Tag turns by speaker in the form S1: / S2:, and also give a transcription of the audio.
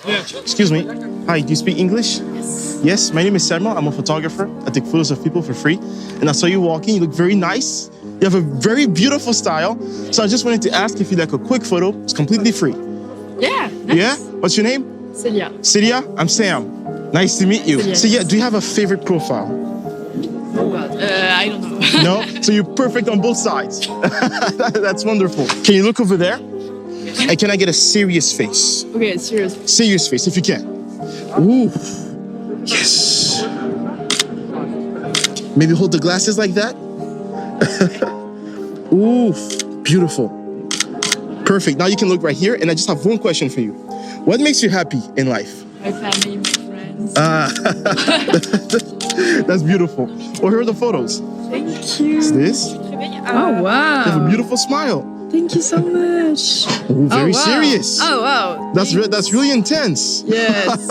S1: Excuse me. Hi, do you speak English? Yes, my name is Selma. I'm a photographer. I take photos of people for free. And I saw you walking. You look very nice. You have a very beautiful style. So I just wanted to ask if you'd like a quick photo. It's completely free.
S2: Yeah. Nice.
S1: Yeah? What's your name?
S2: Celia.
S1: Celia? I'm Sam. Nice to meet you.
S2: Celia.
S1: Celia, do you have a favorite profile?
S2: Oh God. I don't know.
S1: No? So you're perfect on both sides. That's wonderful. Can you look over there? And can I get a serious face?
S2: Okay, serious.
S1: Serious face, if you can. Ooh. Yes. Maybe hold the glasses like that. Ooh, beautiful. Perfect. Now you can look right here, and I just have one question for you. What makes you happy in life?
S2: My family, my friends.
S1: That's beautiful. Well, here are the photos.
S2: Thank you.
S1: Is this?
S2: Oh
S1: You have a
S2: wow.
S1: beautiful smile.
S2: Thank you so much.
S1: Ooh, very
S2: wow.
S1: serious.
S2: Oh wow.
S1: That's really intense.
S2: Yes.